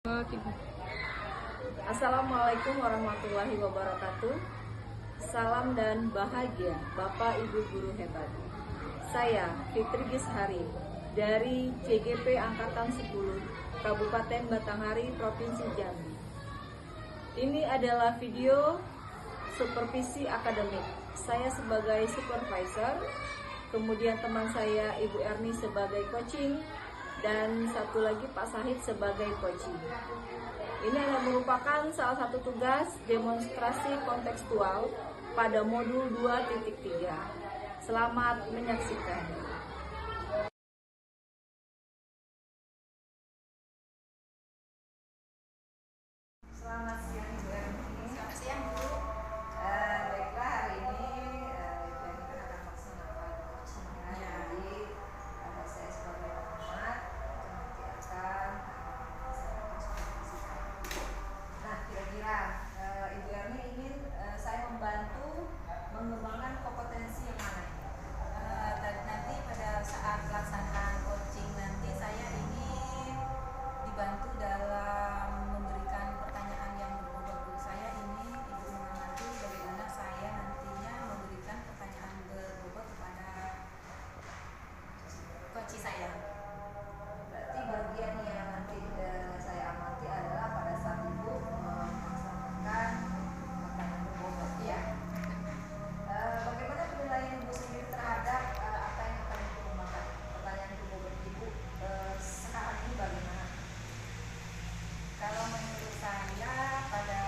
Oke. Assalamualaikum warahmatullahi wabarakatuh. Salam dan bahagia Bapak Ibu Guru hebat. Saya Fitri Gishari dari CGP Angkatan 10 Kabupaten Batanghari, Provinsi Jambi. Ini adalah video supervisi akademik. Saya sebagai supervisor, kemudian teman saya Ibu Erni sebagai coaching, dan satu lagi Pak Sahid sebagai coaching. Ini adalah merupakan salah satu tugas demonstrasi kontekstual pada modul 2.3. Selamat menyaksikan. Selamat siang Ibu Erni. Selamat siang Bu. Baiklah, hari ini Ibu Erni kan akan melaksanakan coaching ya. Jadi saya sebagai pengamat nanti akan melaksanakan supervisi. Nah, kira-kira Ibu Erni ingin saya membantu mengembangkan kompetensi yang mana? Nanti pada saat pelaksanaan coaching nanti saya ingin dibantu dalam memberikan pertanyaan yang berbobot Bu. Saya ini Ibu mengamati bagaimana saya nantinya memberikan pertanyaan berbobot kepada coach saya. Berarti bagian yang nanti saya amati adalah pada saat Ibu melaksanakan pertanyaan berbobot ya. Bagaimana penilaian Ibu sendiri terhadap apa yang akan Ibu kembangkan? Pertanyaan berbobot Ibu sekarang ini bagaimana? Kalau menurut saya pada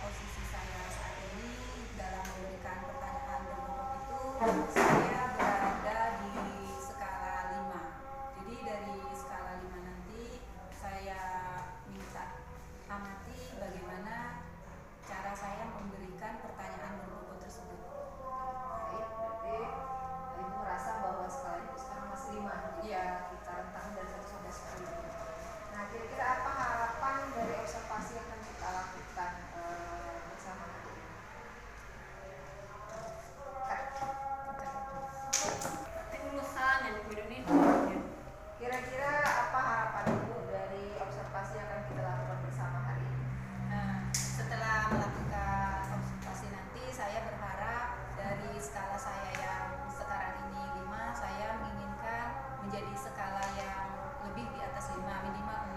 posisi saya saat ini dalam memberikan pertanyaan berbobot itu saya berada di skala 5. Jadi dari skala 5 nanti saya minta amati bagaimana cara saya memberikan pertanyaan berbobot tersebut. Baik, berarti Ibu merasa bahwa skala itu sekarang masih 5. Iya. Kita rentang dari 1 sampai 10. Nah, kira-kira apa harapan dari observasi yang akan kita lakukan bersama nanti? Kira-kira apa harapan Ibu dari observasi yang akan kita lakukan bersama hari ini? Setelah melakukan observasi nanti saya berharap dari skala saya yang sekarang ini 5, saya menginginkan menjadi skala yang lebih di atas 5, minimal 6.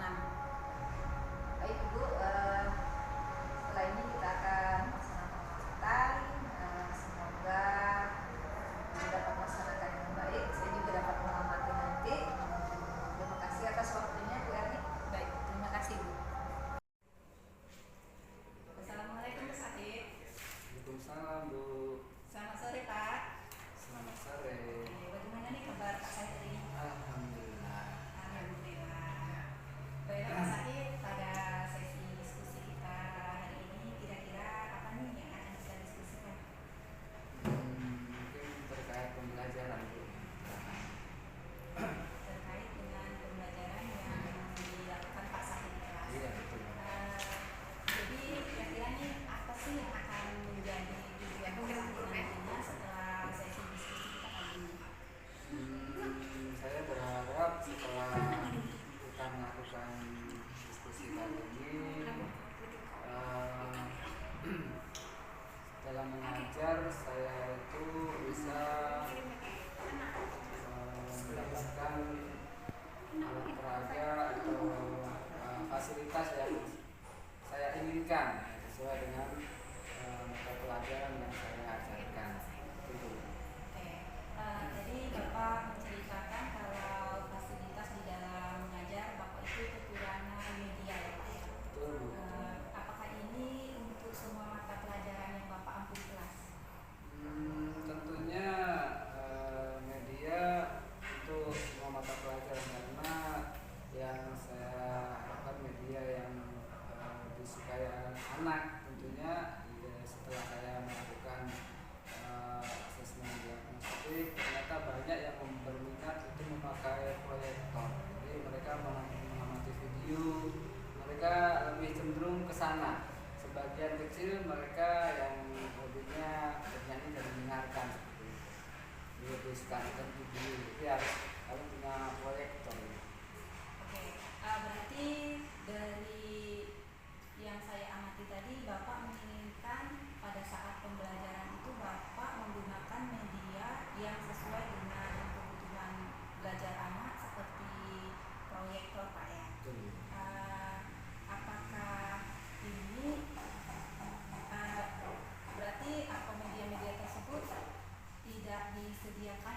Baik Ibu, setelah ini kita akan melaksanakan pengamatan. Semoga Ibu dapat melaksanakan dengan baik. Saya juga dapat mengamati nanti. Terima kasih atas waktunya Bu Erni. Baik, terima kasih Bu. Assalamualaikum Pak Sahid. Waalaikumsalam Bu. Selamat sore Pak. Selamat sore. Bagaimana nih kabar Pak Sahid hari ini? Alhamdulillah. Alhamdulillah. Baiklah Pak Sahid, pada sesi diskusi kita hari ini kira-kira apa nih yang akan kita diskusikan? Mungkin terkait pembelajaran Bu. Terkait dengan pembelajaran yang dilakukan Pak Sahid kelas. Iya betul. Jadi kira-kira nih apa sih yang akan menjadi tujuan Pak Sahid nantinya setelah sesi diskusi kita kali ini? Saya berharap setelah kita melakukan diskusi kali ini, dalam mengajar saya itu bisa mendapatkan alat peraga atau fasilitas yang saya inginkan sesuai dengan mata pelajaran yang saya ajarkan. Itu. Oke, jadi Bapak menceritakan kalau fasilitas di dalam mengajar Bapak itu kekurangan media ya Pak ya? Betul Bu. Apakah ini untuk semua mata pelajaran yang Bapak ambil kelas? Tentunya media untuk semua mata pelajaran karena yang saya harapkan media yang disukai anak tentunya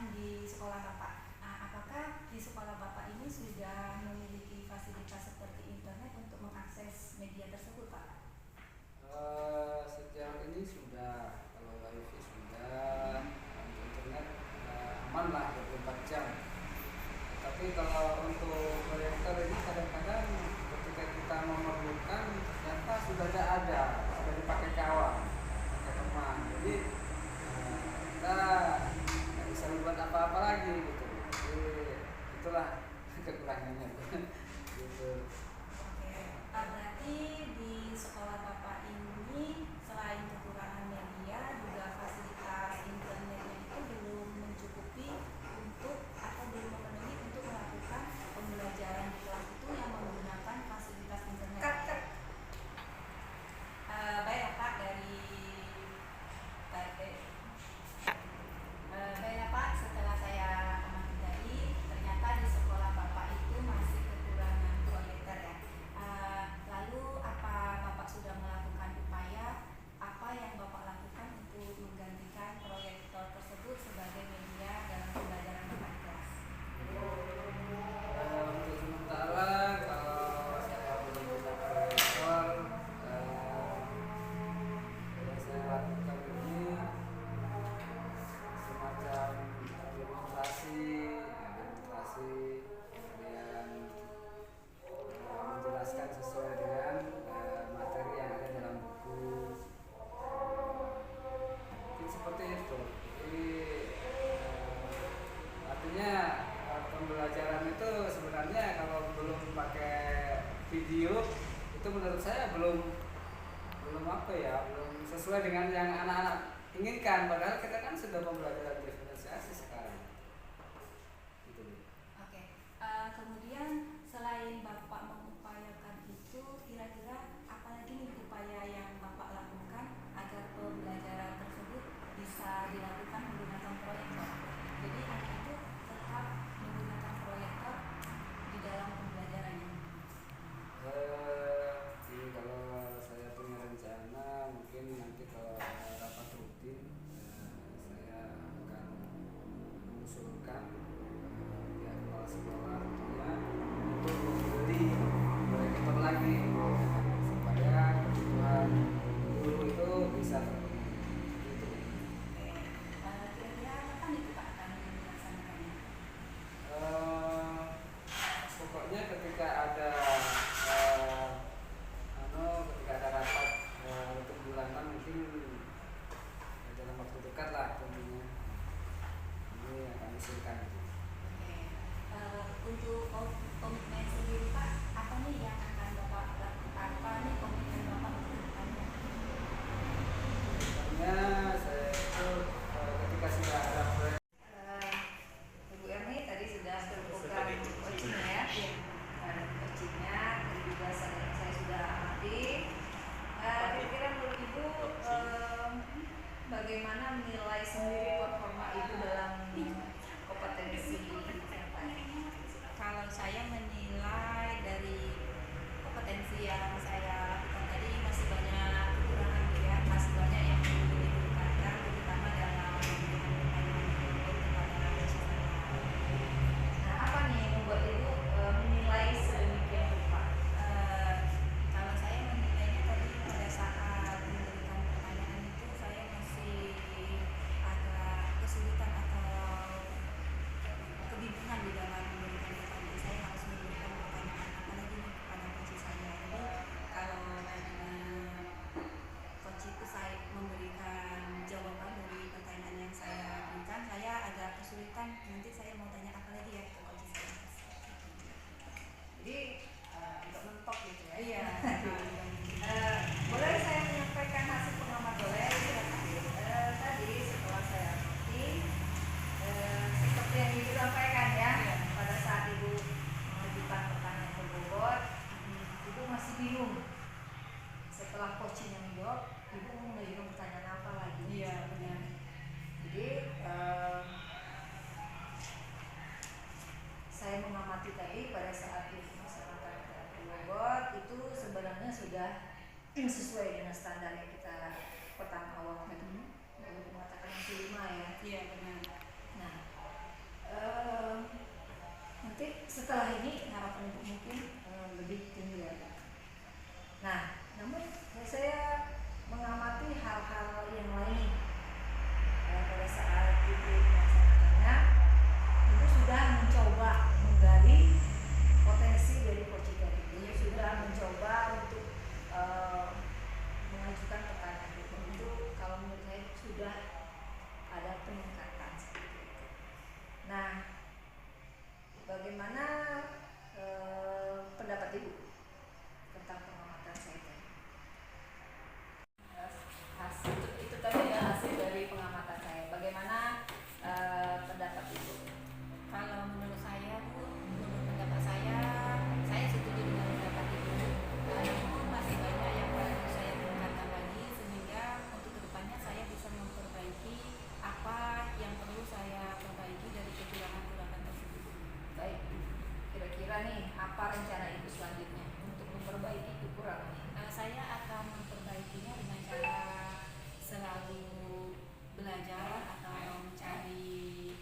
pertanyaan di sekolah Bapak. Nah, apakah di sekolah Bapak ini sudah memiliki fasilitas seperti internet untuk mengakses media tersebut, Pak? Sejauh ini sudah, kalau wifi sudah, untuk internet aman lah 24 jam. Tapi kalau untuk proyektor ini kadang-kadang ketika kita memerlukan ternyata sudah ada, sudah dipakai kawan, pakai teman. Jadi kita nggak bisa membuat apa-apa lagi gitu. Jadi itulah kekurangannya gitu. Oke, berarti di sekolah Bapak ini selain kekurangan media, juga fasilitas internetnya itu belum mencukupi untuk atau belum memenuhi untuk melakukan pembelajaran di kelas itu yang menggunakan fasilitas internet. Baik Pak, baiklah Pak, setelah saya amati tadi, ternyata di sekolah Bapak itu masih kekurangan proyektor ya. Lalu apa Bapak sudah melakukan upaya, apa yang Bapak lakukan untuk menggantikan proyektor tersebut sebagai media dalam pembelajaran Bapak di kelas? Untuk sementara kalau saya belum punya proyektor, yang saya lakukan ini semacam demonstrasi, kemudian menjelaskan sesuai dengan materi yang ada dalam buku. Mungkin seperti itu. Jadi artinya pembelajaran itu sebenarnya kalau belum pakai video itu menurut saya belum apa ya, belum sesuai dengan yang anak-anak inginkan. Padahal kita kan sudah pembelajaran diferensiasi sekarang. Gitu. Oke, kemudian selain Bapak mengupayakan itu, kira-kira apa lagi nih upaya yang Bapak lakukan agar pembelajaran tersebut bisa dilakukan menggunakan proyektor? Jadi anak itu tetap menggunakan proyektor di dalam pembelajarannya. Jadi kalau saya punya rencana mungkin nanti kalau ada rapat rutin saya akan mengusulkan pihak kepala sekolah tentunya untuk membeli nanti setelah ini harapan ibu mungkin lebih tinggi ya Pak. Nah, namun saya mengamati hal-hal yang lain nih. Pada saat ibu melaksanakannya, ibu sudah mencoba menggali potensi dari coaching tadi. Ibu sudah mencoba untuk mengajukan pertanyaan itu. Kalau menurut saya sudah ada peningkatan seperti itu. Nah, bagaimana pendapat ibu tentang pengamatan saya tadi? Hasil itu tadi ya, hasil dari pengamatan saya. Bagaimana pendapat ibu? Kalau menurut saya Bu, menurut pendapat saya setuju dengan pendapat ibu. Namun masih banyak yang perlu saya tingkatkan lagi sehingga untuk kedepannya saya bisa memperbaiki apa yang perlu saya perbaiki dari kekurangan-kekurangan tersebut. Baik, kira-kira nih apa rencana ibu selanjutnya untuk memperbaiki kekurangan ini? Saya akan memperbaikinya dengan cara selalu belajar atau mencari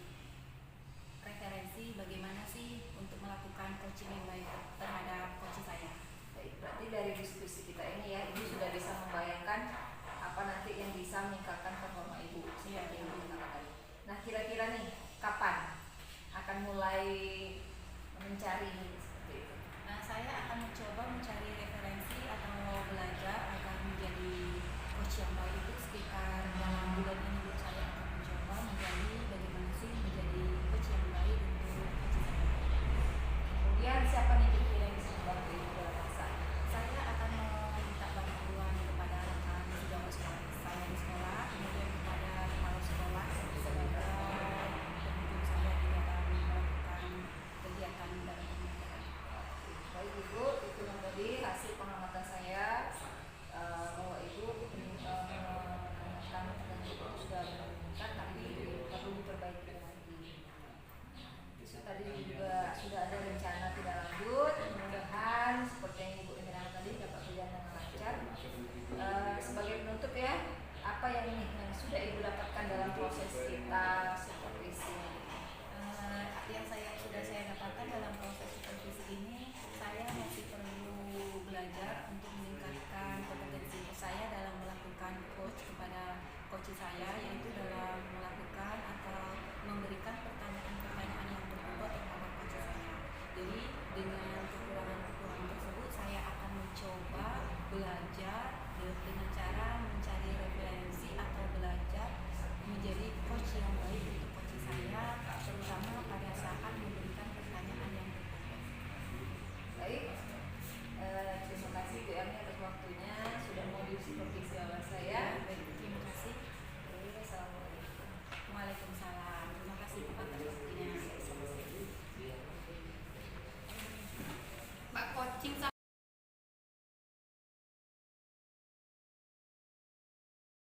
referensi bagaimana sih untuk melakukan coaching yang baik terhadap coach saya. Baik, berarti dari diskusi kita ini ya, ibu sudah bisa membayangkan apa nanti yang bisa meningkatkan performa ibu seperti yang ibu katakan tadi. Nah, kira-kira nih kapan akan mulai mencari seperti itu? Saya akan mencoba mencari referensi atau belajar agar menjadi coach yang baik itu sekitar dalam bulan ini Bu. Saya akan mencoba menggali bagaimana sih menjadi coach yang baik untuk coach saya. Kemudian siapa nih kira-kira yang bisa membantu ibu dalam masa ini? Saya akan meminta bantuan kepada rekan sejawat sekolah saya di sekolah, kemudian kepada kepala sekolah sebagai pendukung saya di dalam melakukan kegiatan dalam pembelajaran. Baik ibu, itu tadi hasil pengamatan saya bahwa ibu menanyakan dan ibu sudah menunjukkan tapi perlu diperbaiki lagi. Itu tadi juga sudah ada rencana tidak lanjut, mudah-mudahan seperti yang ibu ingin tadi dapat berjalan dengan lancar. Sebagai penutup ya, apa yang ini yang sudah ibu dapatkan dalam proses kita supervisi? Yang sudah saya dapatkan dalam proses supervisi ini, saya masih perlu belajar untuk meningkatkan kompetensi saya dalam melakukan coach kepada coach saya, yaitu dalam melakukan atau memberikan pertanyaan-pertanyaan yang berbobot terhadap coach saya. Jadi dengan